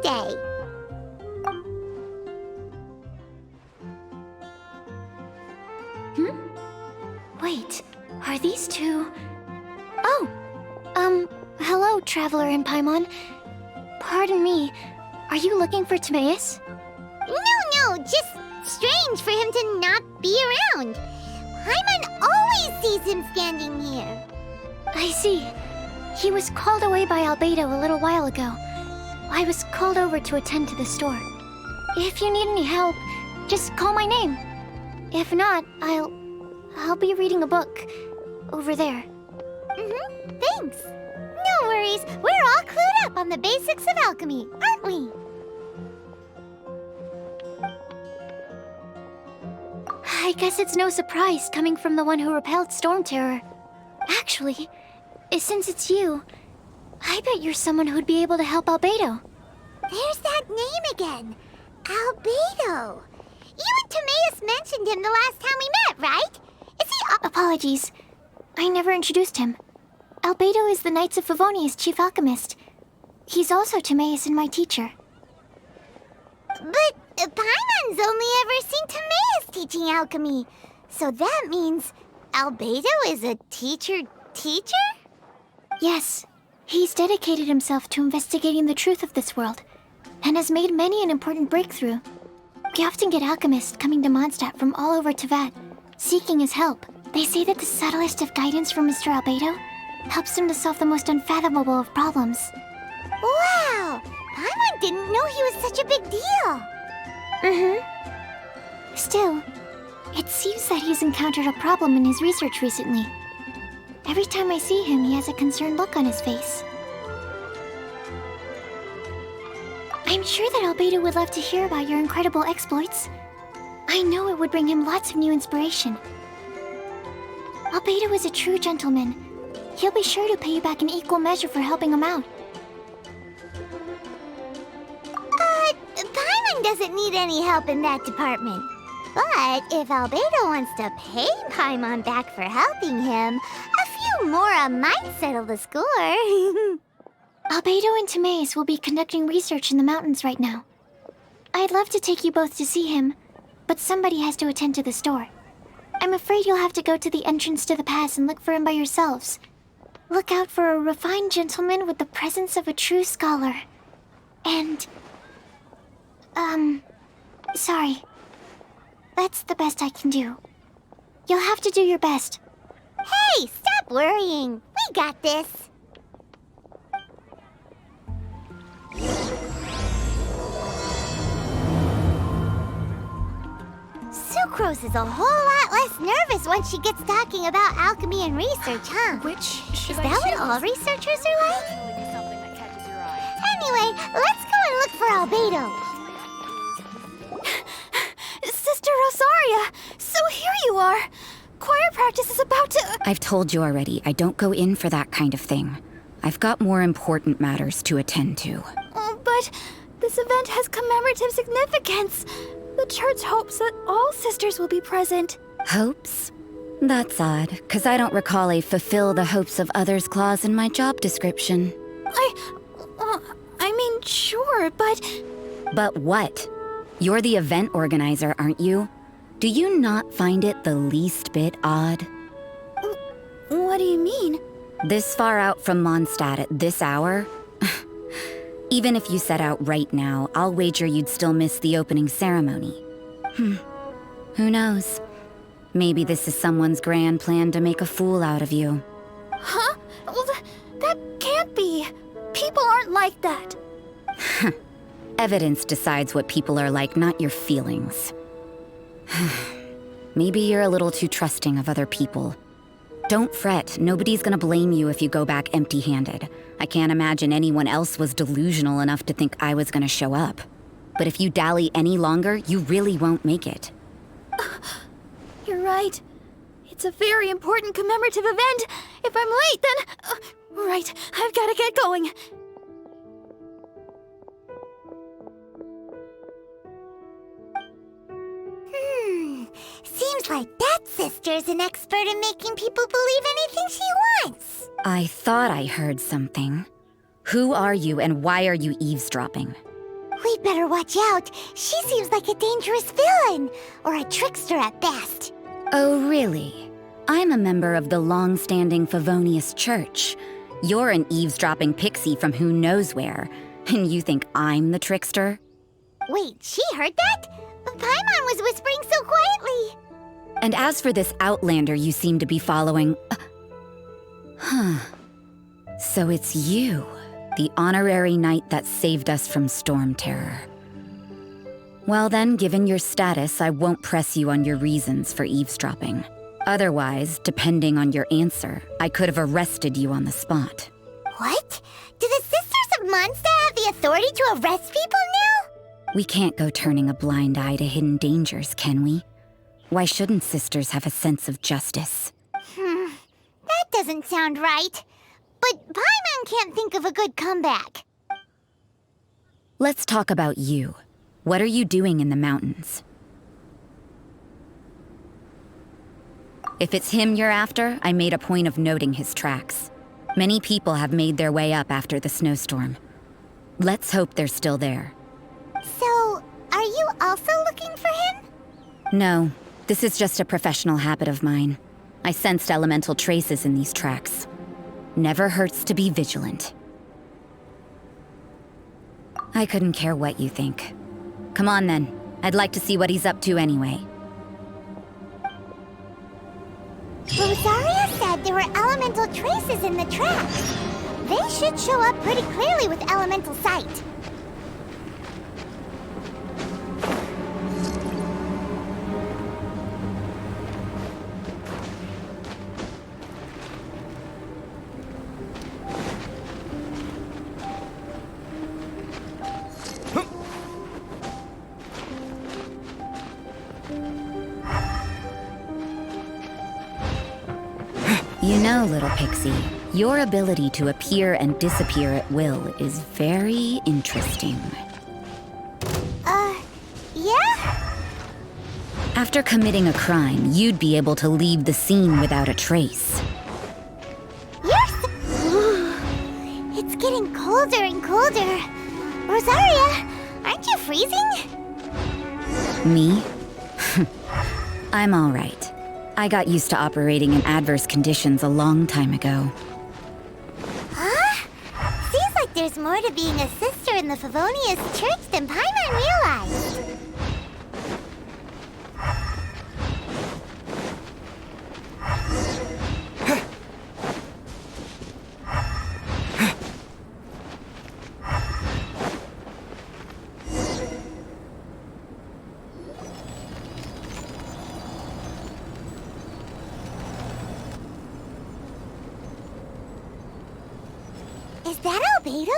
today. Wait, are these two... Oh! Hello, Traveler in Paimon. Pardon me, are you looking for Timaeus? No, just strange for him to not be around. Paimon always sees him standing here. I see. He was called away by Albedo a little while ago. I was called over to attend to the store. If you need any help, just call my name. If not, I'll be reading a book over there. Thanks. No worries, we're all clued up on the basics of alchemy, aren't we? I guess it's no surprise coming from the one who repelled Storm Terror. Actually, since it's you, I bet you're someone who'd be able to help Albedo. There's that name again. Albedo. You and Timaeus mentioned him the last time we met, right? Is he Apologies. I never introduced him. Albedo is the Knights of Favonia's chief alchemist. He's also Timaeus and my teacher. But Paimon's only ever seen Timaeus teaching alchemy. So that means Albedo is a teacher? Yes. He's dedicated himself to investigating the truth of this world, and has made many an important breakthrough. We often get alchemists coming to Mondstadt from all over Teyvat, seeking his help. They say that the subtlest of guidance from Mr. Albedo helps him to solve the most unfathomable of problems. Wow! Paimon didn't know he was such a big deal. Still, it seems that he's encountered a problem in his research recently. Every time I see him, he has a concerned look on his face. I'm sure that Albedo would love to hear about your incredible exploits. I know it would bring him lots of new inspiration. Albedo is a true gentleman. He'll be sure to pay you back in equal measure for helping him out. Paimon doesn't need any help in that department. But if Albedo wants to pay Paimon back for helping him, a few more might settle the score. Albedo and Timaeus will be conducting research in the mountains right now. I'd love to take you both to see him, but somebody has to attend to the store. I'm afraid you'll have to go to the entrance to the pass and look for him by yourselves. Look out for a refined gentleman with the presence of a true scholar. And... sorry. That's the best I can do. You'll have to do your best. Hey, stop worrying. We got this. Sucrose is a whole lot less nervous once she gets talking about alchemy and research, huh? Is that what all researchers are like? Anyway, let's go and look for Albedo. Sister Rosaria! So here you are! Choir practice is about to... I've told you already, I don't go in for that kind of thing. I've got more important matters to attend to. Oh, but this event has commemorative significance. The church hopes that all sisters will be present. Hopes? That's odd, because I don't recall a fulfill the hopes of others clause in my job description. I mean, sure, but... But what? You're the event organizer, aren't you? Do you not find it the least bit odd? What do you mean? This far out from Mondstadt at this hour? Even if you set out right now, I'll wager you'd still miss the opening ceremony. Who knows? Maybe this is someone's grand plan to make a fool out of you. Huh? Well, that can't be. People aren't like that. Evidence decides what people are like, not your feelings. Maybe you're a little too trusting of other people. Don't fret, nobody's gonna blame you if you go back empty-handed. I can't imagine anyone else was delusional enough to think I was gonna show up. But if you dally any longer, you really won't make it. You're right. It's a very important commemorative event. If I'm late, then... right, I've gotta get going. Seems like that sister's an expert in making people believe anything she wants. I thought I heard something. Who are you and why are you eavesdropping? We'd better watch out. She seems like a dangerous villain, or a trickster at best. Oh, really? I'm a member of the long-standing Favonius Church. You're an eavesdropping pixie from who knows where, and you think I'm the trickster? Wait, she heard that? Paimon was whispering so quietly. And as for this outlander you seem to be following... So it's you, the honorary knight that saved us from storm terror. Well then, given your status, I won't press you on your reasons for eavesdropping. Otherwise, depending on your answer, I could have arrested you on the spot. What? Do the Sisters of Mondstadt have the authority to arrest people now? We can't go turning a blind eye to hidden dangers, can we? Why shouldn't sisters have a sense of justice? That doesn't sound right. But Paimon can't think of a good comeback. Let's talk about you. What are you doing in the mountains? If it's him you're after, I made a point of noting his tracks. Many people have made their way up after the snowstorm. Let's hope they're still there. So, are you also looking for him? No, this is just a professional habit of mine. I sensed elemental traces in these tracks. Never hurts to be vigilant. I couldn't care what you think. Come on then. I'd like to see what he's up to anyway. Rosaria said there were elemental traces in the tracks. They should show up pretty clearly with elemental sight. You know, little pixie, your ability to appear and disappear at will is very interesting. Yeah? After committing a crime, you'd be able to leave the scene without a trace. It's getting colder and colder. Rosaria, aren't you freezing? Me? I'm all right. I got used to operating in adverse conditions a long time ago. Huh? Seems like there's more to being a sister in the Favonius Church than Paimon realized. Is that Albedo?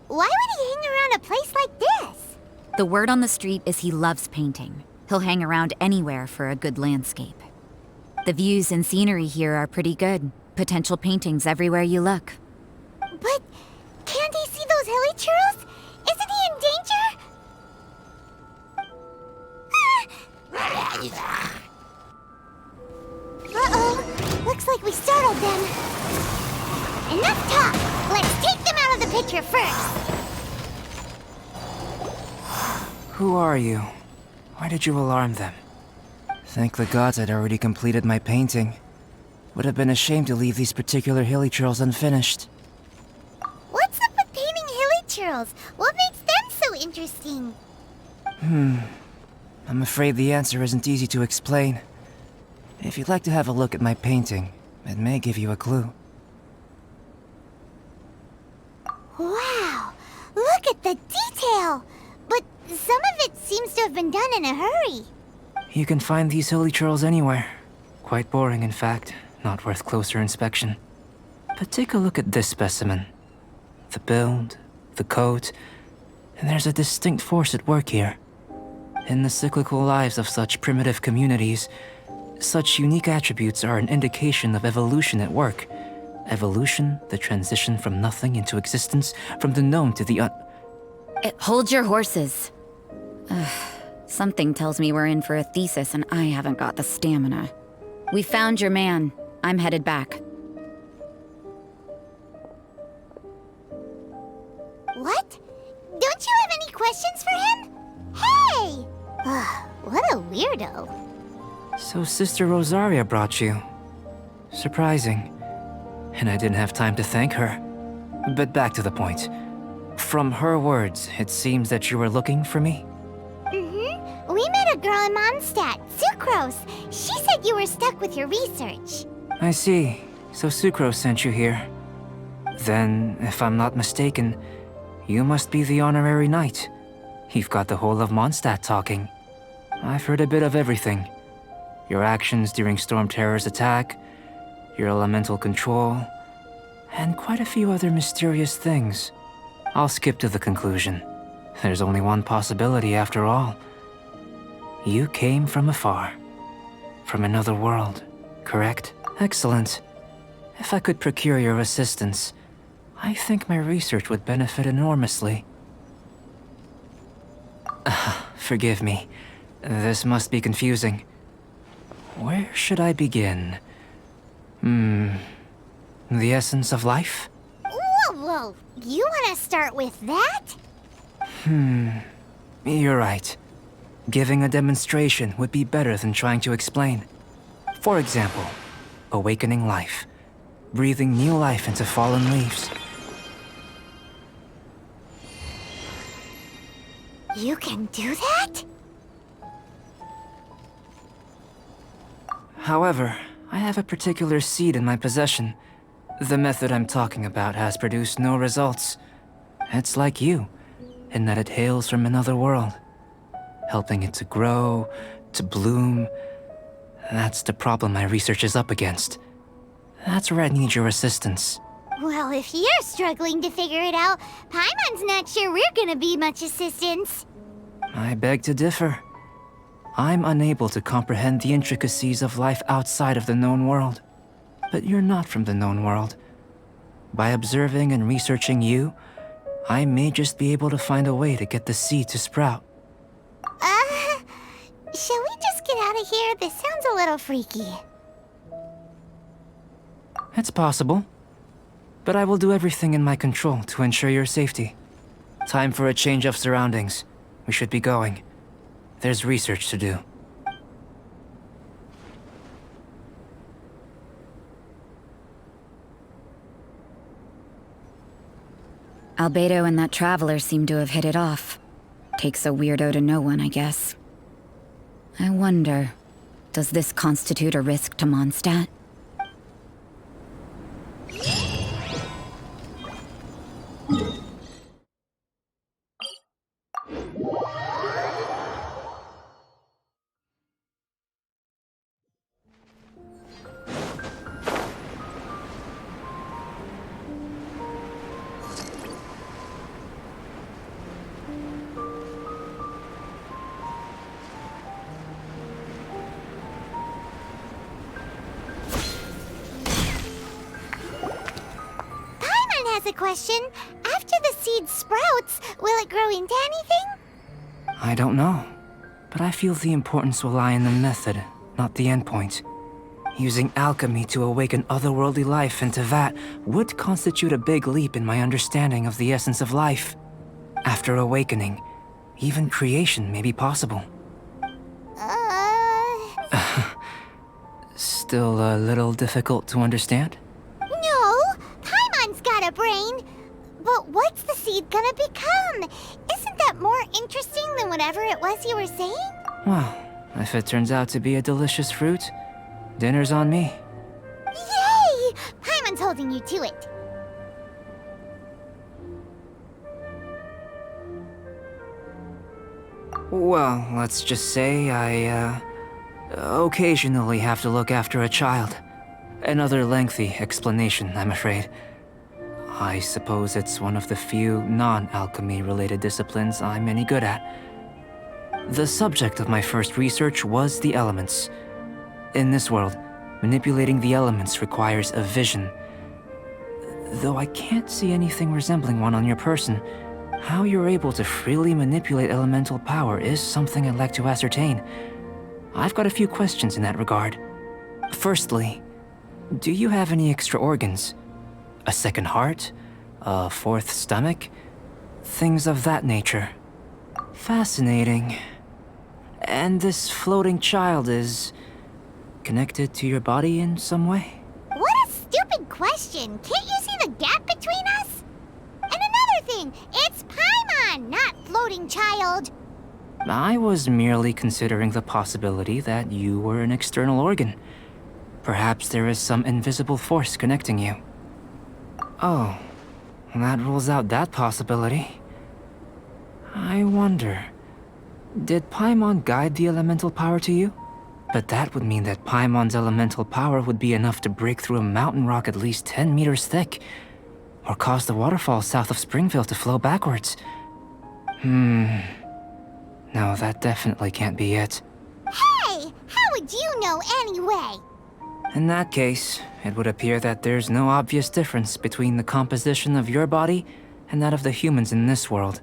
Why would he hang around a place like this? The word on the street is he loves painting. He'll hang around anywhere for a good landscape. The views and scenery here are pretty good. Potential paintings everywhere you look. But can't he see those hilly churls? Isn't he in danger? Uh-oh. Looks like we startled them. Enough talk. Let's take them out of the picture first. Who are you? Why did you alarm them? Thank the gods I'd already completed my painting. Would have been a shame to leave these particular hilly churls unfinished. What's up with painting hilly churls? What makes them so interesting? I'm afraid the answer isn't easy to explain. If you'd like to have a look at my painting, it may give you a clue. Wow, look at the detail! But some of it seems to have been done in a hurry. You can find these hilly churls anywhere. Quite boring, in fact. Not worth closer inspection. But take a look at this specimen. The build, the coat, and there's a distinct force at work here. In the cyclical lives of such primitive communities, such unique attributes are an indication of evolution at work. Evolution, the transition from nothing into existence, from the known to the Hold your horses. Something tells me we're in for a thesis and I haven't got the stamina. We found your man. I'm headed back. What? Don't you have any questions So Sister Rosaria brought you. Surprising. And I didn't have time to thank her. But back to the point. From her words, it seems that you were looking for me? Mm-hmm. We met a girl in Mondstadt, Sucrose. She said you were stuck with your research. I see. So Sucrose sent you here. Then, if I'm not mistaken, you must be the honorary knight. You've got the whole of Mondstadt talking. I've heard a bit of everything. Your actions during Storm Terror's attack, your elemental control, and quite a few other mysterious things. I'll skip to the conclusion. There's only one possibility after all. You came from afar. From another world, correct? Excellent. If I could procure your assistance, I think my research would benefit enormously. Forgive me. This must be confusing. Where should I begin? The essence of life? Whoa. You want to start with that? You're right. Giving a demonstration would be better than trying to explain. For example, awakening life. Breathing new life into fallen leaves. You can do that? However, I have a particular seed in my possession. The method I'm talking about has produced no results. It's like you, in that it hails from another world. Helping it to grow, to bloom. That's the problem my research is up against. That's where I need your assistance. Well, if you're struggling to figure it out, Paimon's not sure we're gonna be much assistance. I beg to differ. I'm unable to comprehend the intricacies of life outside of the known world. But you're not from the known world. By observing and researching you, I may just be able to find a way to get the seed to sprout. Shall we just get out of here? This sounds a little freaky. It's possible. But I will do everything in my control to ensure your safety. Time for a change of surroundings. We should be going. There's research to do. Albedo and that traveler seem to have hit it off. Takes a weirdo to know one, I guess. I wonder, does this constitute a risk to Mondstadt? Has a question. After the seed sprouts, will it grow into anything? I don't know. But I feel the importance will lie in the method, not the endpoint. Using alchemy to awaken otherworldly life into that would constitute a big leap in my understanding of the essence of life. After awakening, even creation may be possible. Still a little difficult to understand? No, Paimon's got a brain. But what's the seed gonna become? Isn't that more interesting than whatever it was you were saying? Well, if it turns out to be a delicious fruit, dinner's on me. Yay! Paimon's holding you to it. Well, let's just say I, occasionally have to look after a child. Another lengthy explanation, I'm afraid. I suppose it's one of the few non-alchemy related disciplines I'm any good at. The subject of my first research was the elements. In this world, manipulating the elements requires a vision. Though I can't see anything resembling one on your person, how you're able to freely manipulate elemental power is something I'd like to ascertain. I've got a few questions in that regard. Firstly, do you have any extra organs? A second heart? A fourth stomach? Things of that nature. Fascinating. And this floating child is Connected to your body in some way? What a stupid question! Can't you see the gap between us? And another thing, it's Paimon, not floating child. I was merely considering the possibility that you were an external organ. Perhaps there is some invisible force connecting you. Oh, that rules out that possibility. I wonder, did Paimon guide the elemental power to you? But that would mean that Paimon's elemental power would be enough to break through a mountain rock at least 10 meters thick, or cause the waterfall south of Springville to flow backwards. No, that definitely can't be it. Hey! How would you know anyway? In that case, it would appear that there's no obvious difference between the composition of your body and that of the humans in this world.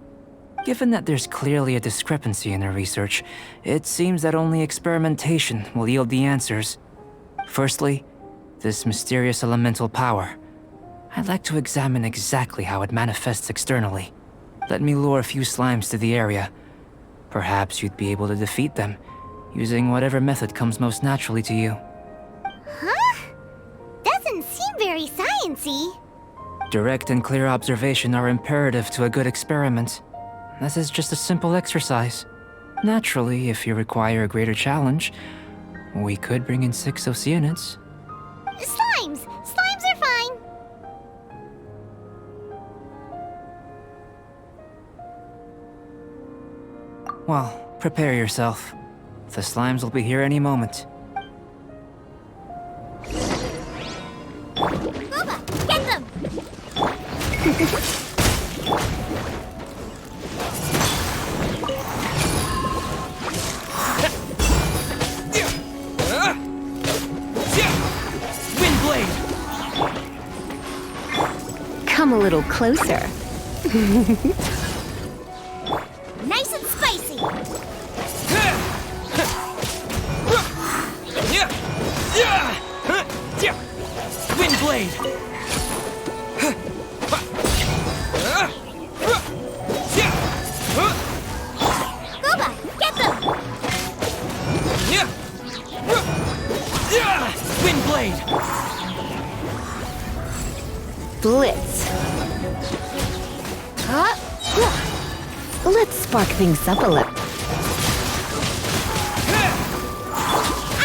Given that there's clearly a discrepancy in our research, it seems that only experimentation will yield the answers. Firstly, this mysterious elemental power. I'd like to examine exactly how it manifests externally. Let me lure a few slimes to the area. Perhaps you'd be able to defeat them, using whatever method comes most naturally to you. Huh? Doesn't seem very sciencey. Direct and clear observation are imperative to a good experiment. This is just a simple exercise. Naturally, if you require a greater challenge, we could bring in 6 Oceanids. Slimes! Slimes are fine! Well, prepare yourself. The slimes will be here any moment. Booba, get them! Come a little closer. Nice and spicy! Windblade! Booba, get them! Windblade! Blitz. Let's spark things up a little. Out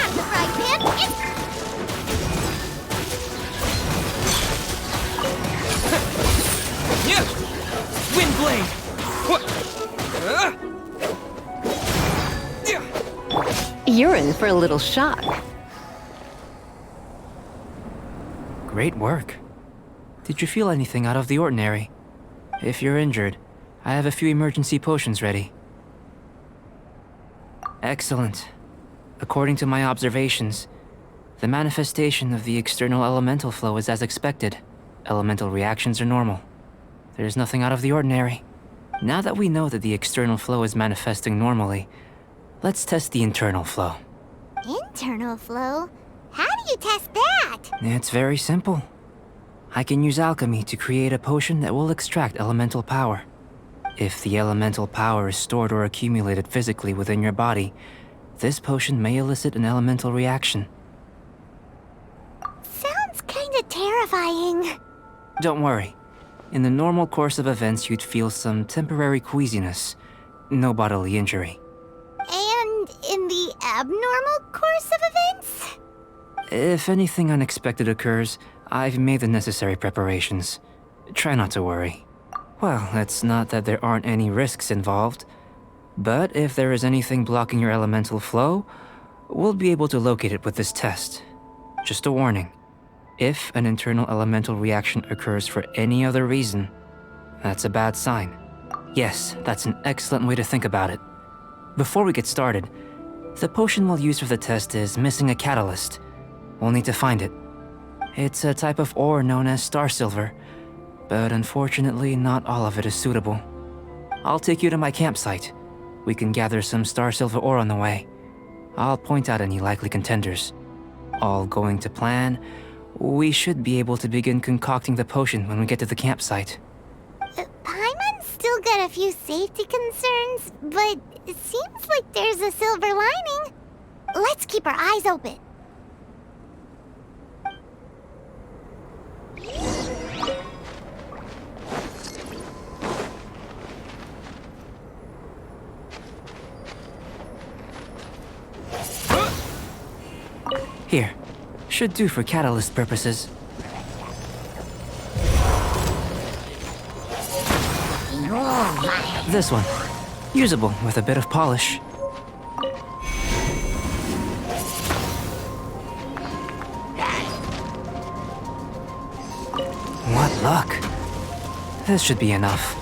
of the frying pan, it's... Windblade! You're in for a little shock. Great work. Did you feel anything out of the ordinary? If you're injured, I have a few emergency potions ready. Excellent. According to my observations, the manifestation of the external elemental flow is as expected. Elemental reactions are normal. There's nothing out of the ordinary. Now that we know that the external flow is manifesting normally, let's test the internal flow. Internal flow? How do you test that? It's very simple. I can use alchemy to create a potion that will extract elemental power. If the elemental power is stored or accumulated physically within your body, this potion may elicit an elemental reaction. Sounds kinda terrifying. Don't worry. In the normal course of events, you'd feel some temporary queasiness. No bodily injury. And in the abnormal course of events? If anything unexpected occurs, I've made the necessary preparations. Try not to worry. Well, it's not that there aren't any risks involved, but if there is anything blocking your elemental flow, we'll be able to locate it with this test. Just a warning. If an internal elemental reaction occurs for any other reason, that's a bad sign. Yes, that's an excellent way to think about it. Before we get started, the potion we'll use for the test is missing a catalyst. We'll need to find it. It's a type of ore known as star silver, but unfortunately not all of it is suitable. I'll take you to my campsite. We can gather some star silver ore on the way. I'll point out any likely contenders. All going to plan, we should be able to begin concocting the potion when we get to the campsite. Paimon's still got a few safety concerns, but it seems like there's a silver lining. Let's keep our eyes open. Should do for catalyst purposes. This one. Usable with a bit of polish. What luck. This should be enough.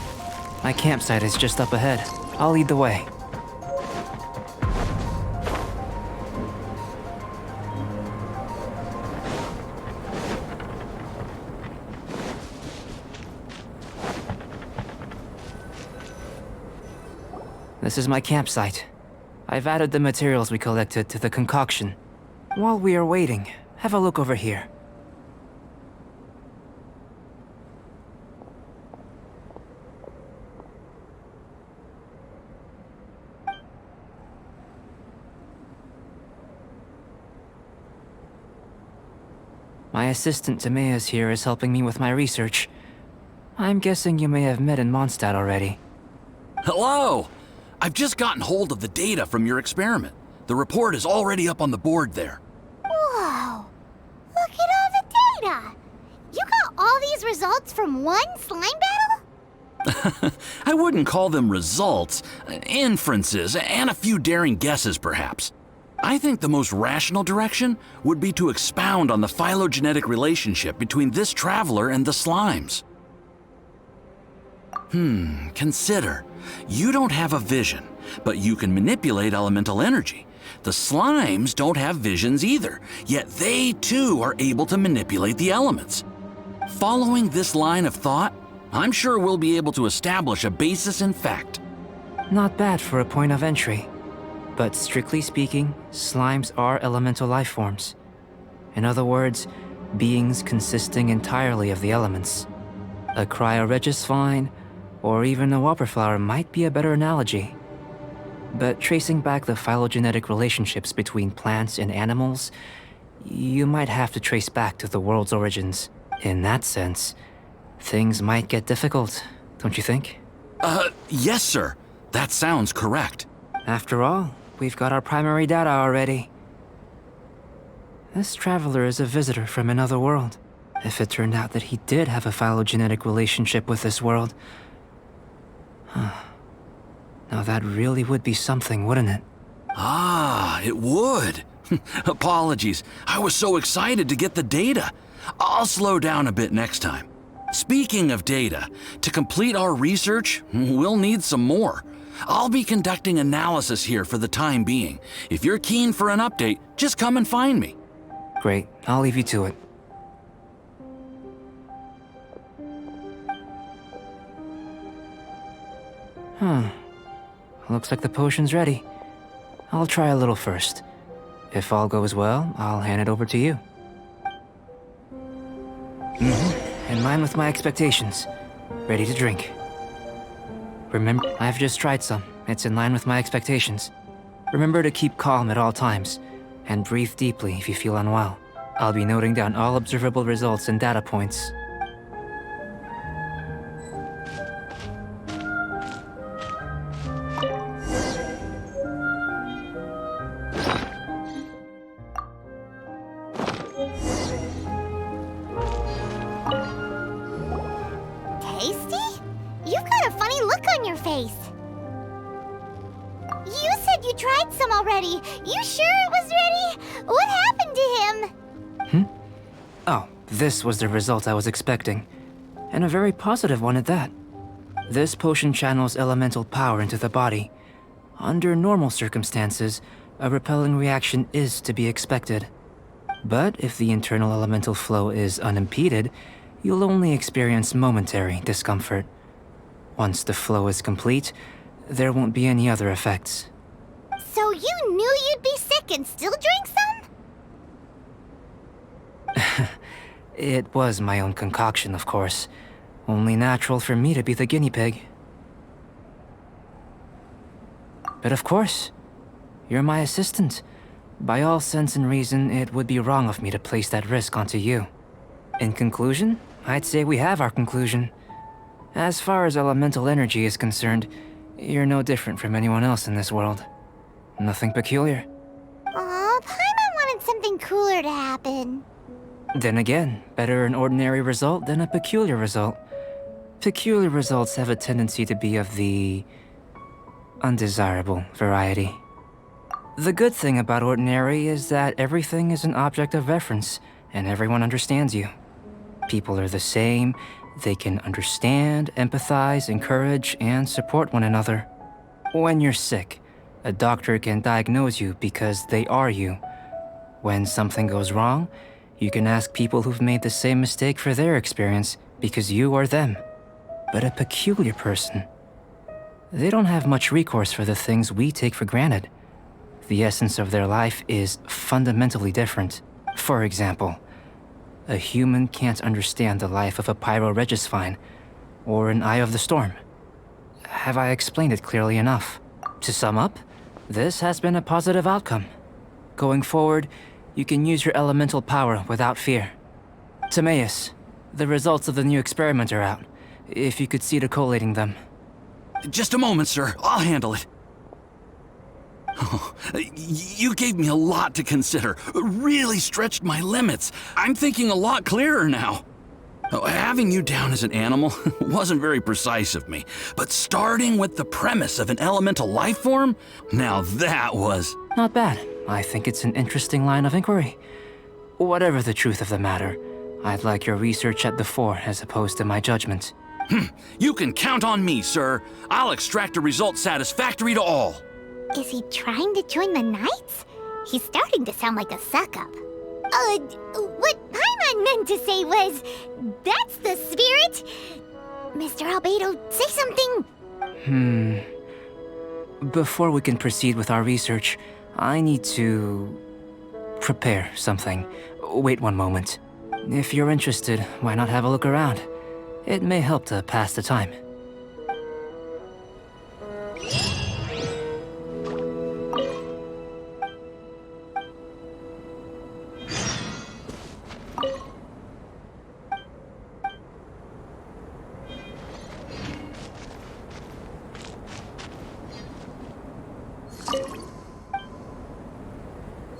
My campsite is just up ahead. I'll lead the way. This is my campsite. I've added the materials we collected to the concoction. While we are waiting, have a look over here. My assistant Timaeus here is helping me with my research. I'm guessing you may have met in Mondstadt already. Hello! I've just gotten hold of the data from your experiment. The report is already up on the board there. Whoa! Look at all the data! You got all these results from one slime battle? I wouldn't call them results, inferences, and a few daring guesses perhaps. I think the most rational direction would be to expound on the phylogenetic relationship between this traveler and the slimes. Consider. You don't have a vision, but you can manipulate elemental energy. The slimes don't have visions either, yet they too are able to manipulate the elements. Following this line of thought, I'm sure we'll be able to establish a basis in fact. Not bad for a point of entry. But strictly speaking, slimes are elemental life forms. In other words, beings consisting entirely of the elements. A cryoregis vine, or even a whopperflower might be a better analogy. But tracing back the phylogenetic relationships between plants and animals, you might have to trace back to the world's origins. In that sense, things might get difficult, don't you think? Yes, sir. That sounds correct. After all, we've got our primary data already. This traveler is a visitor from another world. If it turned out that he did have a phylogenetic relationship with this world... Now that really would be something, wouldn't it? Ah, it would. Apologies. I was so excited to get the data. I'll slow down a bit next time. Speaking of data, to complete our research, we'll need some more. I'll be conducting analysis here for the time being. If you're keen for an update, just come and find me. Great, I'll leave you to it. Looks like the potion's ready. I'll try a little first. If all goes well, I'll hand it over to you. In line with my expectations. Ready to drink. Remember, I've just tried some. It's in line with my expectations. Remember to keep calm at all times, and breathe deeply if you feel unwell. I'll be noting down all observable results and data points. Tasty? You've got a funny look on your face. You said you tried some already. You sure it was ready? What happened to him? Oh, this was the result I was expecting. And a very positive one at that. This potion channels elemental power into the body. Under normal circumstances, a repelling reaction is to be expected. But if the internal elemental flow is unimpeded, you'll only experience momentary discomfort. Once the flow is complete, there won't be any other effects. So you knew you'd be sick and still drank some? It was my own concoction, of course. Only natural for me to be the guinea pig. But of course, you're my assistant. By all sense and reason, it would be wrong of me to place that risk onto you. In conclusion, I'd say we have our conclusion. As far as elemental energy is concerned, you're no different from anyone else in this world. Nothing peculiar. Aw, Paimon wanted something cooler to happen. Then again, better an ordinary result than a peculiar result. Peculiar results have a tendency to be of the undesirable variety. The good thing about ordinary is that everything is an object of reference, and everyone understands you. People are the same, they can understand, empathize, encourage, and support one another. When you're sick, a doctor can diagnose you because they are you. When something goes wrong, you can ask people who've made the same mistake for their experience because you are them. But a peculiar person, they don't have much recourse for the things we take for granted. The essence of their life is fundamentally different. For example, a human can't understand the life of a pyroregisvine or an eye of the storm. Have I explained it clearly enough? To sum up, this has been a positive outcome. Going forward, you can use your elemental power without fear. Timaeus, the results of the new experiment are out. If you could see to collating them. Just a moment, sir. I'll handle it. Oh, you gave me a lot to consider. Really stretched my limits. I'm thinking a lot clearer now. Having you down as an animal wasn't very precise of me, but starting with the premise of an elemental life form, now that was... Not bad. I think it's an interesting line of inquiry. Whatever the truth of the matter, I'd like your research at the fore as opposed to my judgment. You can count on me, sir. I'll extract a result satisfactory to all. Is he trying to join the Knights? He's starting to sound like a suck-up. What Paimon meant to say was, that's the spirit. Mr. Albedo, say something. Before we can proceed with our research, I need to prepare something. Wait one moment. If you're interested, why not have a look around? It may help to pass the time.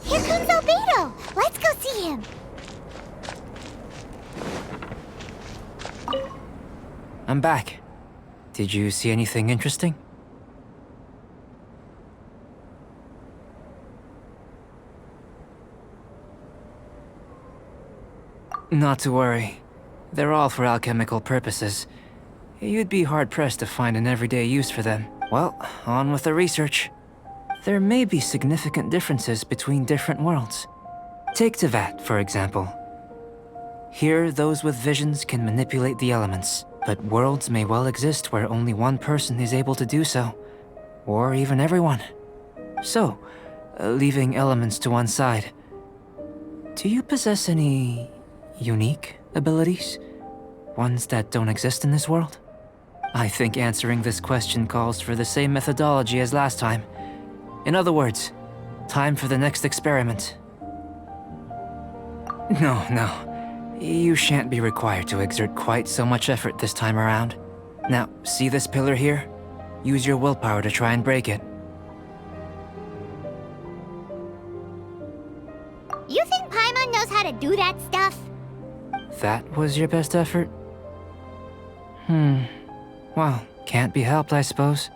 Here comes Albedo. Let's go see him. I'm back. Did you see anything interesting? Not to worry. They're all for alchemical purposes. You'd be hard-pressed to find an everyday use for them. Well, on with the research. There may be significant differences between different worlds. Take Tevat, for example. Here, those with visions can manipulate the elements, but worlds may well exist where only one person is able to do so, or even everyone. So, leaving elements to one side, do you possess any unique abilities? Ones that don't exist in this world? I think answering this question calls for the same methodology as last time. In other words, time for the next experiment. No. You shan't be required to exert quite so much effort this time around. Now, see this pillar here? Use your willpower to try and break it. You think Paimon knows how to do that stuff? That was your best effort? Well, can't be helped, I suppose.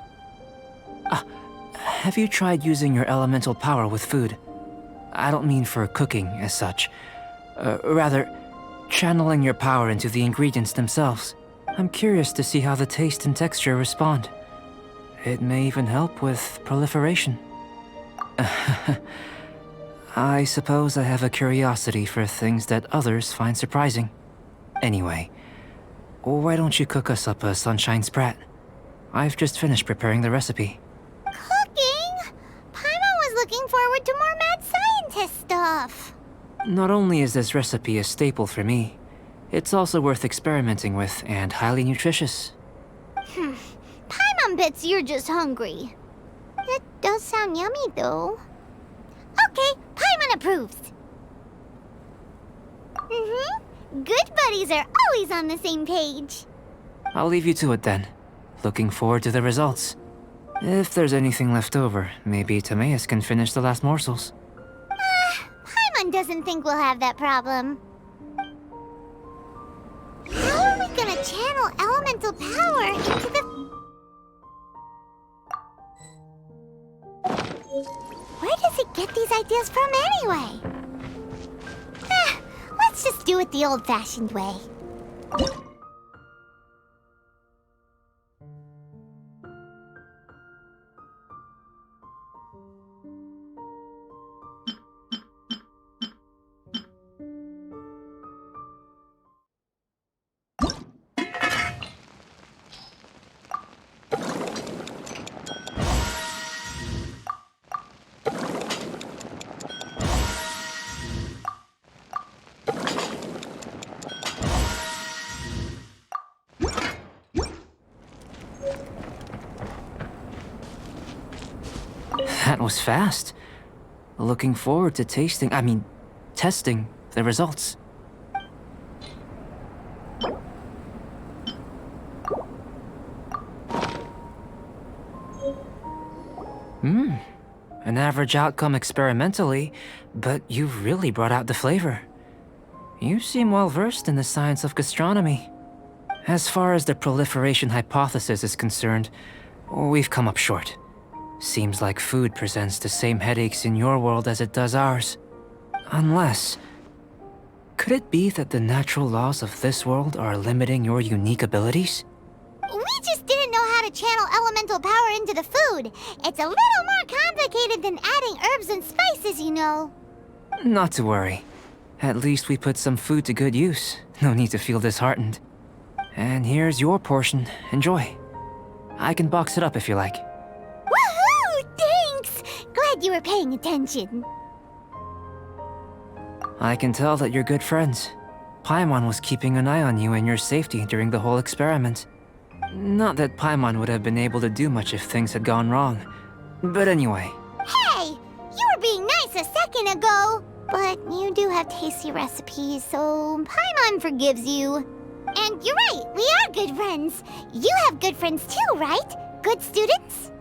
Have you tried using your elemental power with food? I don't mean for cooking as such. Rather, channeling your power into the ingredients themselves. I'm curious to see how the taste and texture respond. It may even help with proliferation. I suppose I have a curiosity for things that others find surprising. Anyway, why don't you cook us up a sunshine sprat? I've just finished preparing the recipe. Cooking? Paimon was looking forward to more mad scientist stuff. Not only is this recipe a staple for me, it's also worth experimenting with and highly nutritious. Paimon bets you're just hungry. It does sound yummy, though. Okay, Paimon approves. Good buddies are always on the same page. I'll leave you to it then. Looking forward to the results. If there's anything left over, maybe Timaeus can finish the last morsels. Paimon Paimon doesn't think we'll have that problem. How are we gonna channel elemental power into the... Where does it get these ideas from anyway? Let's just do it the old-fashioned way. That was fast. Looking forward to testing the results. An average outcome experimentally, but you've really brought out the flavor. You seem well versed in the science of gastronomy. As far as the proliferation hypothesis is concerned, we've come up short. Seems like food presents the same headaches in your world as it does ours. Unless... could it be that the natural laws of this world are limiting your unique abilities? We just didn't know how to channel elemental power into the food. It's a little more complicated than adding herbs and spices, you know. Not to worry. At least we put some food to good use. No need to feel disheartened. And here's your portion. Enjoy. I can box it up if you like. Woohoo! Thanks! Glad you were paying attention. I can tell that you're good friends. Paimon was keeping an eye on you and your safety during the whole experiment. Not that Paimon would have been able to do much if things had gone wrong. But anyway. Hey! You were being nice a second ago! But you do have tasty recipes, so Paimon forgives you. And you're right, we are good friends. You have good friends too, right? Good students?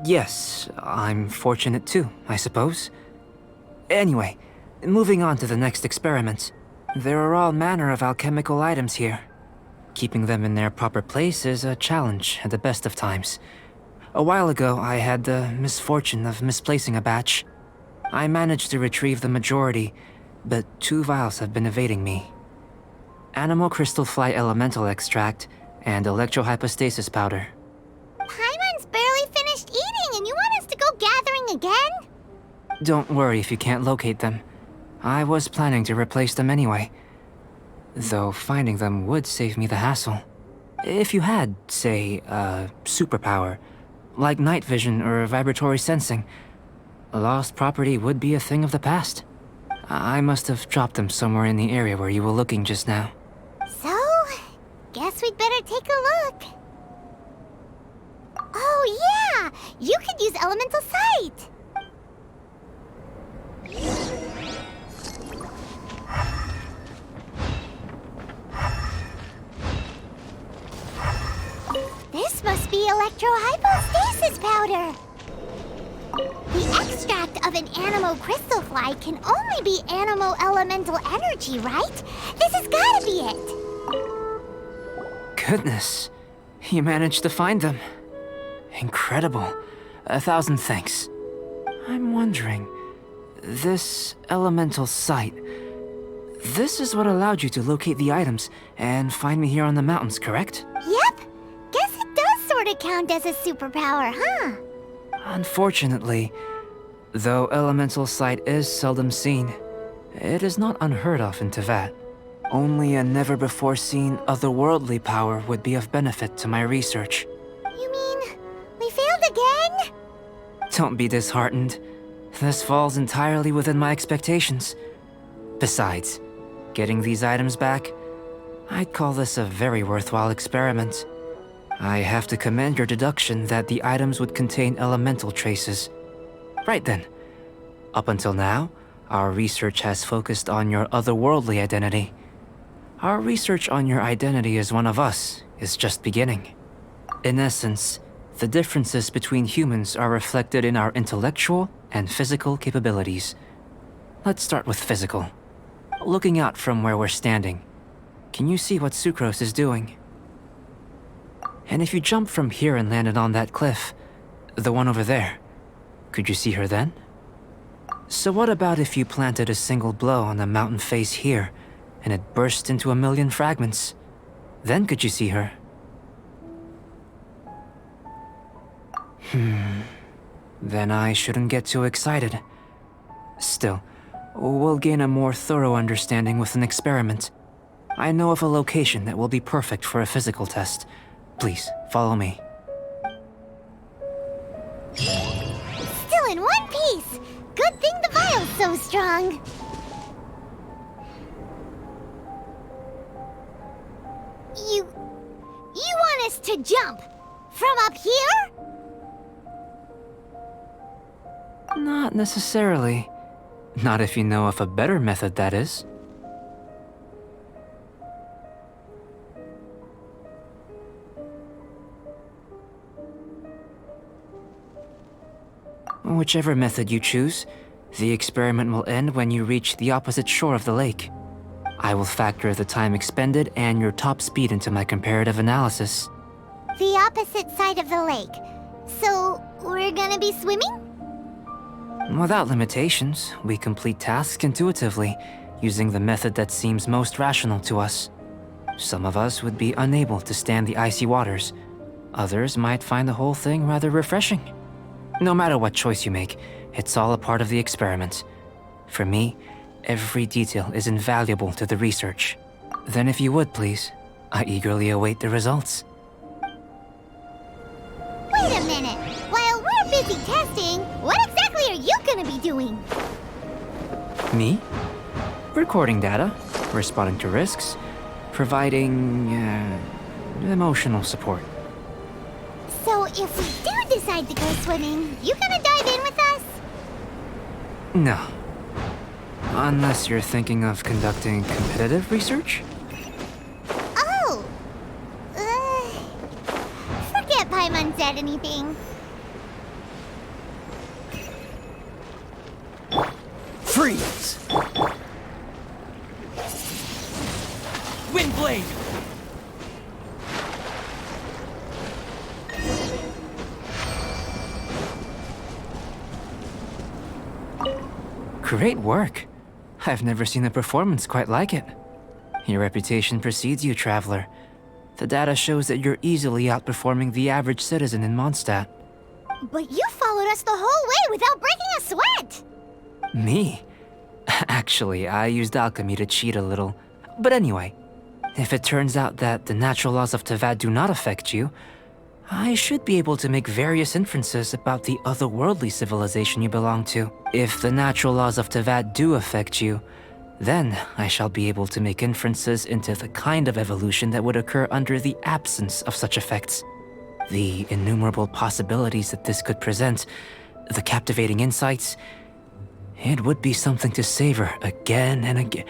Yes. I'm fortunate too, I suppose. Anyway, moving on to the next experiment. There are all manner of alchemical items here. Keeping them in their proper place is a challenge at the best of times. A while ago, I had the misfortune of misplacing a batch. I managed to retrieve the majority, but 2 vials have been evading me. Animal crystal fly elemental extract and electrohypostasis powder. Paimon's barely finished eating and you want us to go gathering again? Don't worry if you can't locate them. I was planning to replace them anyway. Though finding them would save me the hassle. If you had, say, a superpower, like night vision or vibratory sensing, lost property would be a thing of the past. I must have dropped them somewhere in the area where you were looking just now. So, guess we'd better take a look. Oh yeah! You could use elemental sight! This must be electrohypostasis powder! The extract of an animo crystal fly can only be animo elemental energy, right? This has gotta be it! Goodness, you managed to find them. Incredible. 1,000 thanks. I'm wondering, this elemental sight, this is what allowed you to locate the items and find me here on the mountains, correct? Yep! Guess it does sort of count as a superpower, huh? Unfortunately, though elemental sight is seldom seen, it is not unheard of in Teyvat. Only a never-before-seen otherworldly power would be of benefit to my research. You mean, we failed again? Don't be disheartened. This falls entirely within my expectations. Besides, getting these items back, I'd call this a very worthwhile experiment. I have to commend your deduction that the items would contain elemental traces. Right then. Up until now, our research has focused on your otherworldly identity. Our research on your identity as one of us is just beginning. In essence, the differences between humans are reflected in our intellectual and physical capabilities. Let's start with physical. Looking out from where we're standing, can you see what Sucrose is doing? And if you jump from here and landed on that cliff, the one over there, could you see her then? So what about if you planted a single blow on the mountain face here, and it burst into 1,000,000 fragments? Then could you see her? Then I shouldn't get too excited. Still, we'll gain a more thorough understanding with an experiment. I know of a location that will be perfect for a physical test. Please, follow me. Still in one piece! Good thing the vial's so strong. You want us to jump? From up here? Not necessarily. Not if you know of a better method, that is. Whichever method you choose, the experiment will end when you reach the opposite shore of the lake. I will factor the time expended and your top speed into my comparative analysis. The opposite side of the lake. So, we're gonna be swimming? Without limitations, we complete tasks intuitively, using the method that seems most rational to us. Some of us would be unable to stand the icy waters. Others might find the whole thing rather refreshing. No matter what choice you make, it's all a part of the experiment. For me, every detail is invaluable to the research. Then if you would, please, I eagerly await the results. Wait a minute! While we're busy testing, what exactly are you gonna be doing? Me? Recording data, responding to risks, providing, emotional support. So if we do decide to go swimming, you gonna dive in with us? No. Unless you're thinking of conducting competitive research? Oh! Forget Paimon said anything. Freeze! Windblade! Great work. I've never seen a performance quite like it. Your reputation precedes you, Traveler. The data shows that you're easily outperforming the average citizen in Mondstadt. But you followed us the whole way without breaking a sweat! Me? Actually, I used alchemy to cheat a little. But anyway, if it turns out that the natural laws of Tavad do not affect you, I should be able to make various inferences about the otherworldly civilization you belong to. If the natural laws of Tavad do affect you, then I shall be able to make inferences into the kind of evolution that would occur under the absence of such effects. The innumerable possibilities that this could present, the captivating insights, it would be something to savor again and again.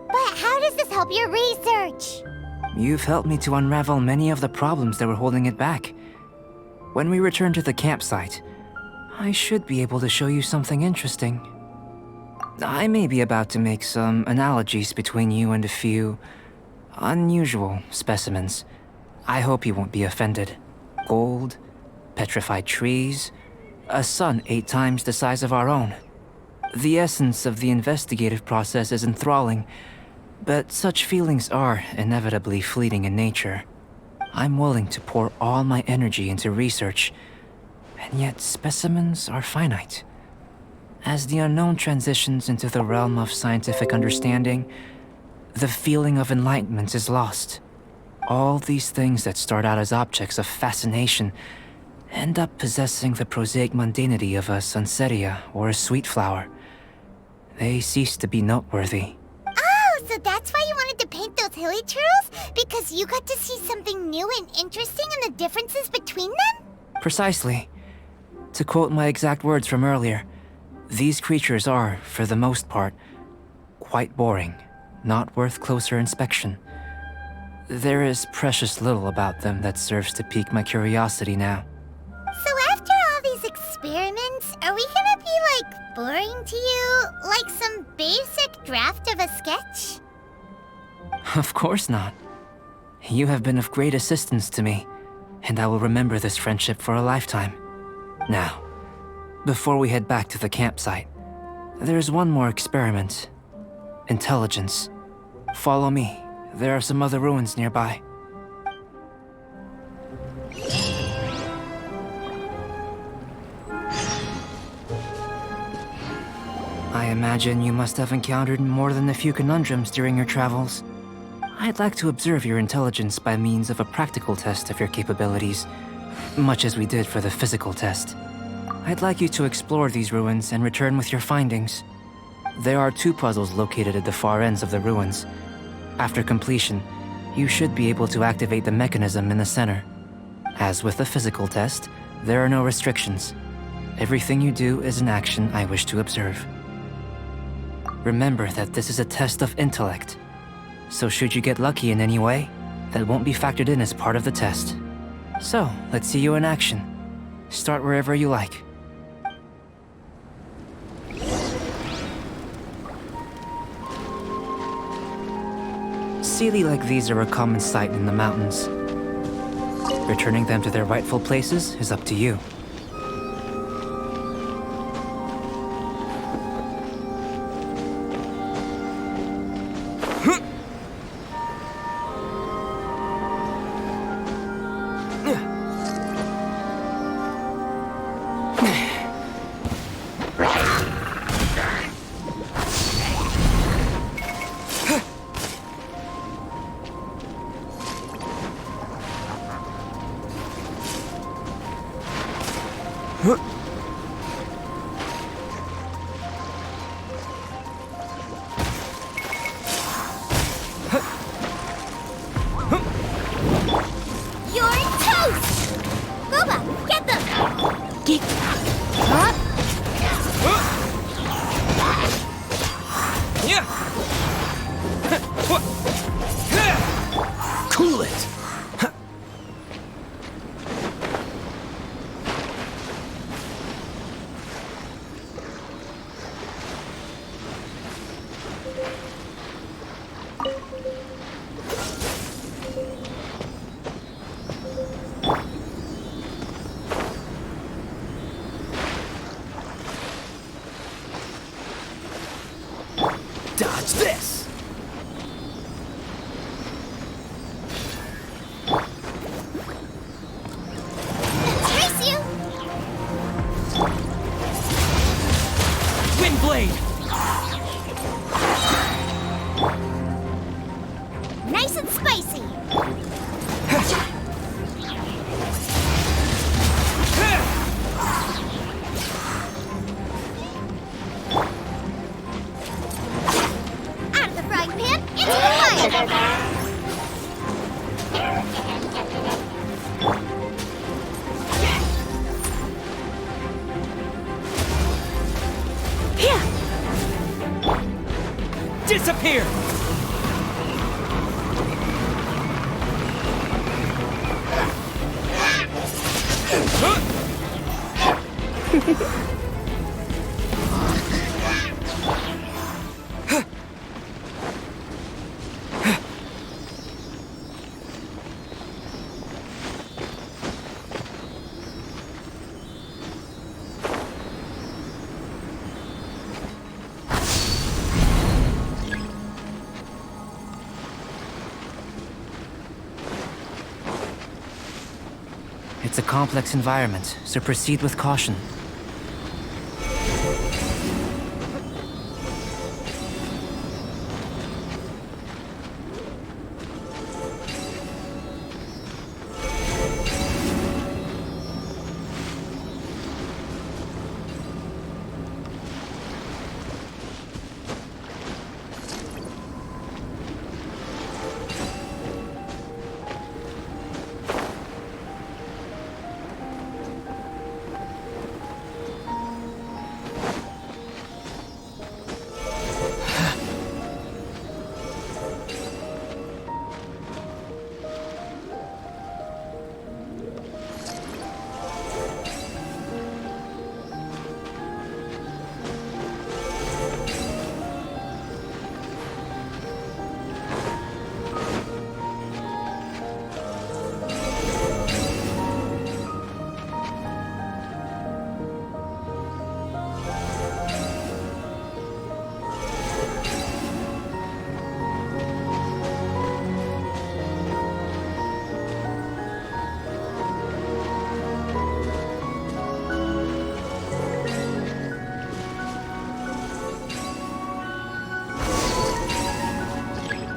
But how does this help your research? You've helped me to unravel many of the problems that were holding it back. When we return to the campsite, I should be able to show you something interesting. I may be about to make some analogies between you and a few unusual specimens. I hope you won't be offended. Gold, petrified trees, a sun 8 times the size of our own. The essence of the investigative process is enthralling, but such feelings are inevitably fleeting in nature. I'm willing to pour all my energy into research, and yet specimens are finite. As the unknown transitions into the realm of scientific understanding, the feeling of enlightenment is lost. All these things that start out as objects of fascination end up possessing the prosaic mundanity of a sunsetia or a sweet flower. They cease to be noteworthy. Oh, so that's why you wanted to paint those hilichurls? Because you got to see something new and interesting in the differences between them? Precisely. To quote my exact words from earlier, these creatures are, for the most part, quite boring, not worth closer inspection. There is precious little about them that serves to pique my curiosity now. So after all these experiments, are we gonna be, like, boring something to you? Like some basic draft of a sketch? Of course not. You have been of great assistance to me, and I will remember this friendship for a lifetime. Now, before we head back to the campsite, there's one more experiment. Intelligence. Follow me. There are some other ruins nearby. I imagine you must have encountered more than a few conundrums during your travels. I'd like to observe your intelligence by means of a practical test of your capabilities, much as we did for the physical test. I'd like you to explore these ruins and return with your findings. There are 2 puzzles located at the far ends of the ruins. After completion, you should be able to activate the mechanism in the center. As with the physical test, there are no restrictions. Everything you do is an action I wish to observe. Remember that this is a test of intellect, so should you get lucky in any way, that won't be factored in as part of the test. So, let's see you in action. Start wherever you like. Sealy like these are a common sight in the mountains. Returning them to their rightful places is up to you. Cool it! Dodge this! Trace you! Wind blade! Nice and spicy! Out of the frying pan, into the fire! Disappear! It's a complex environment, so proceed with caution.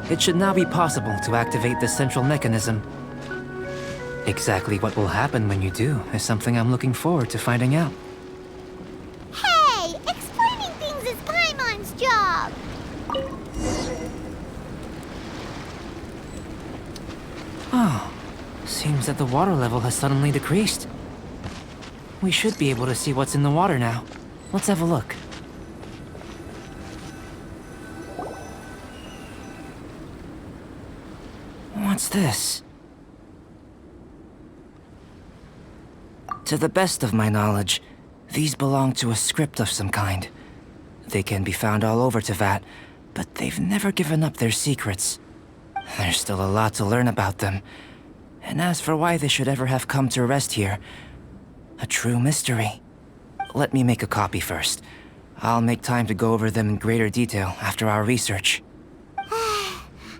It should now be possible to activate the central mechanism. Exactly what will happen when you do is something I'm looking forward to finding out. Hey, explaining things is Paimon's job. Oh, seems that the water level has suddenly decreased. We should be able to see what's in the water now. Let's have a look. What's this? To the best of my knowledge, these belong to a script of some kind. They can be found all over Teyvat, but they've never given up their secrets. There's still a lot to learn about them. And as for why they should ever have come to rest here, a true mystery. Let me make a copy first. I'll make time to go over them in greater detail after our research.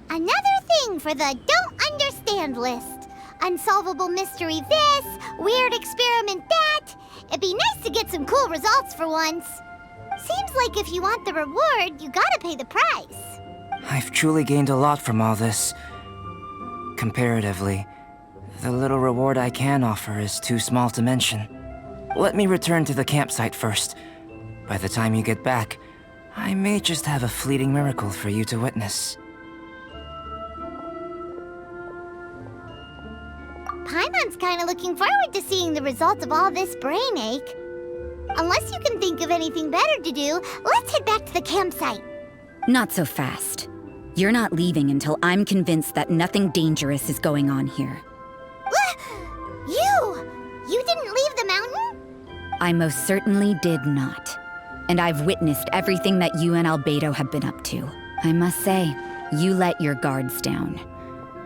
Another thing for the don't understand list. Unsolvable mystery this, weird experiment that. It'd be nice to get some cool results for once. Seems like if you want the reward, you gotta pay the price. I've truly gained a lot from all this. Comparatively, the little reward I can offer is too small to mention. Let me return to the campsite first. By the time you get back, I may just have a fleeting miracle for you to witness. Paimon's kinda looking forward to seeing the results of all this brain ache. Unless you can think of anything better to do, let's head back to the campsite. Not so fast. You're not leaving until I'm convinced that nothing dangerous is going on here. You didn't leave the mountain? I most certainly did not. And I've witnessed everything that you and Albedo have been up to. I must say, you let your guards down.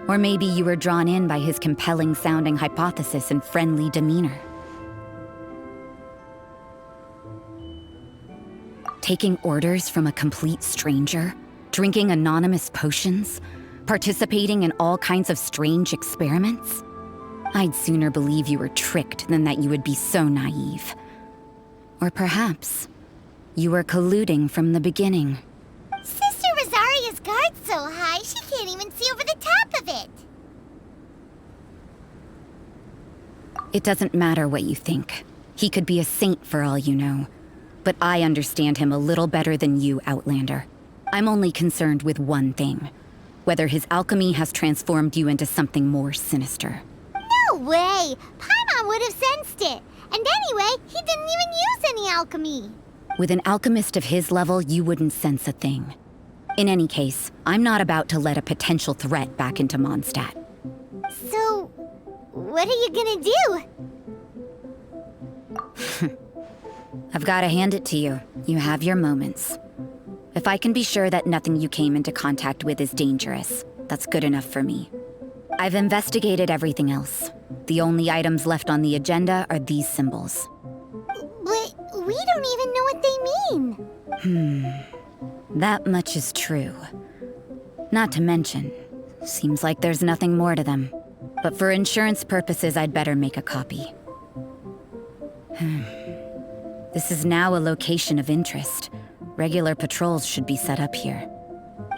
Or maybe you were drawn in by his compelling-sounding hypothesis and friendly demeanor. Taking orders from a complete stranger, drinking anonymous potions, participating in all kinds of strange experiments? I'd sooner believe you were tricked than that you would be so naive. Or perhaps you were colluding from the beginning. Sister Rosaria's guard's so high, she can't even see over the top of it. It doesn't matter what you think. He could be a saint for all you know. But I understand him a little better than you, Outlander. I'm only concerned with one thing. Whether his alchemy has transformed you into something more sinister. No way! Paimon would have sensed it. And anyway, he didn't even use any alchemy. With an alchemist of his level, you wouldn't sense a thing. In any case, I'm not about to let a potential threat back into Mondstadt. So, what are you gonna do? I've got to hand it to you. You have your moments. If I can be sure that nothing you came into contact with is dangerous, that's good enough for me. I've investigated everything else. The only items left on the agenda are these symbols. But we don't even know what they mean. That much is true. Not to mention, seems like there's nothing more to them. But for insurance purposes, I'd better make a copy. This is now a location of interest. Regular patrols should be set up here.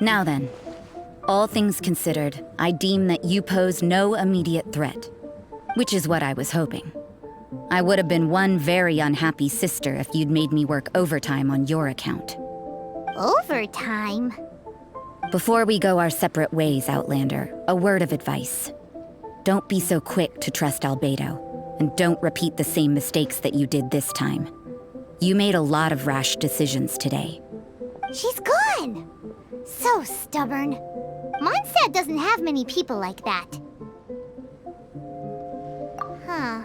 Now then, all things considered, I deem that you pose no immediate threat. Which is what I was hoping. I would have been one very unhappy sister if you'd made me work overtime on your account. Overtime? Before we go our separate ways, Outlander, a word of advice. Don't be so quick to trust Albedo, and don't repeat the same mistakes that you did this time. You made a lot of rash decisions today. She's gone! So stubborn. Mondstadt doesn't have many people like that. Huh.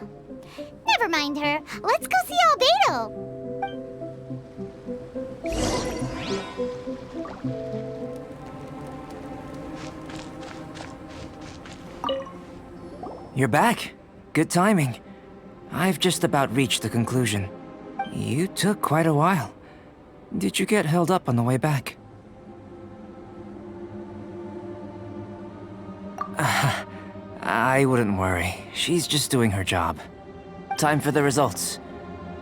Never mind her. Let's go see Albedo! You're back. Good timing. I've just about reached the conclusion. You took quite a while. Did you get held up on the way back? I wouldn't worry. She's just doing her job. Time for the results.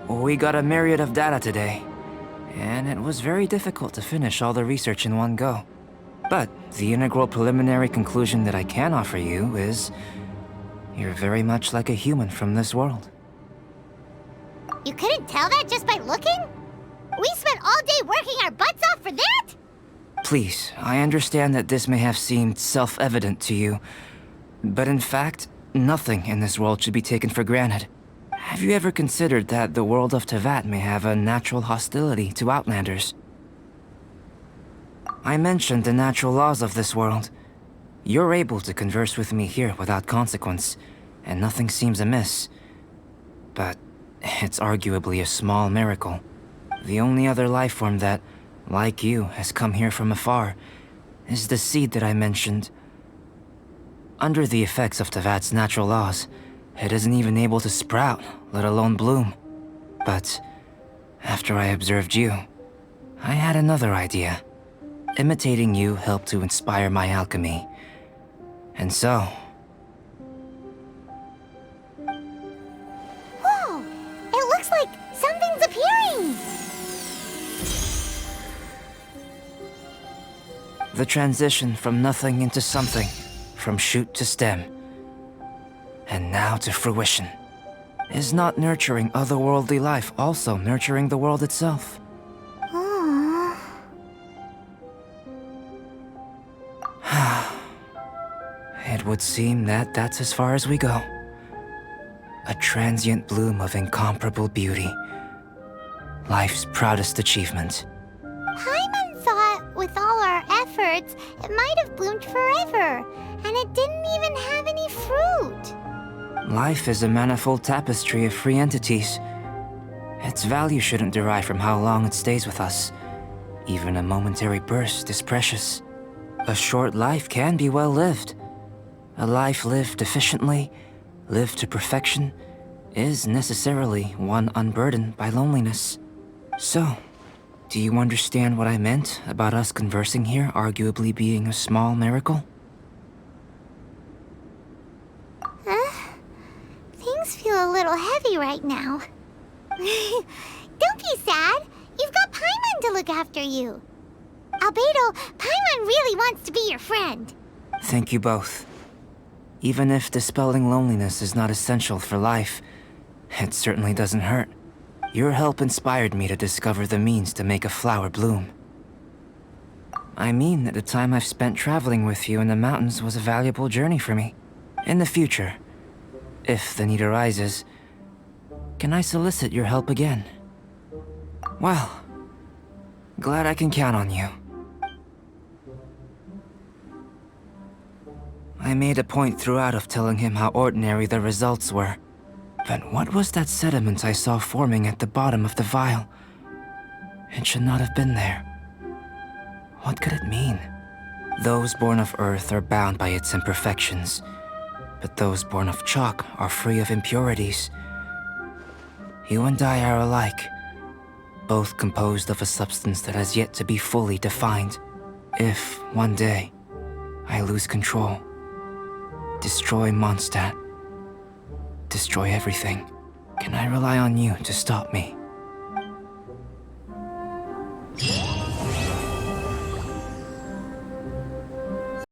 We got a myriad of data today, and it was very difficult to finish all the research in one go. But The integral preliminary conclusion that I can offer you is you're very much like a human from this world. You couldn't tell that just by looking? We spent all day working our butts off for that? Please, I understand that this may have seemed self-evident to you, but in fact, nothing in this world should be taken for granted. Have you ever considered that the world of Tevat may have a natural hostility to Outlanders? I mentioned the natural laws of this world. You're able to converse with me here without consequence, and nothing seems amiss. But it's arguably a small miracle. The only other life form that, like you, has come here from afar is the seed that I mentioned. Under the effects of Tevat's natural laws, it isn't even able to sprout, let alone bloom. But after I observed you, I had another idea. Imitating you helped to inspire my alchemy. And so... Whoa! It looks like something's appearing! The transition from nothing into something, from shoot to stem, and now to fruition. Is not nurturing otherworldly life also nurturing the world itself? Aww. It would seem that that's as far as we go. A transient bloom of incomparable beauty. Life's proudest achievement. Paimon thought with all our efforts, it might have bloomed forever, and it didn't even have any fruit. Life is a manifold tapestry of free entities. Its value shouldn't derive from how long it stays with us. Even a momentary burst is precious. A short life can be well lived. A life lived efficiently, lived to perfection, is necessarily one unburdened by loneliness. So, do you understand what I meant about us conversing here arguably being a small miracle? Things feel a little heavy right now. Don't be sad. You've got Paimon to look after you. Albedo, Paimon really wants to be your friend. Thank you both. Even if dispelling loneliness is not essential for life, it certainly doesn't hurt. Your help inspired me to discover the means to make a flower bloom. I mean that the time I've spent traveling with you in the mountains was a valuable journey for me. In the future, if the need arises, can I solicit your help again? Well, glad I can count on you. I made a point throughout of telling him how ordinary the results were. But what was that sediment I saw forming at the bottom of the vial? It should not have been there. What could it mean? Those born of Earth are bound by its imperfections, but those born of chalk are free of impurities. You and I are alike, both composed of a substance that has yet to be fully defined. If, one day, I lose control, destroy Mondstadt, destroy everything, can I rely on you to stop me?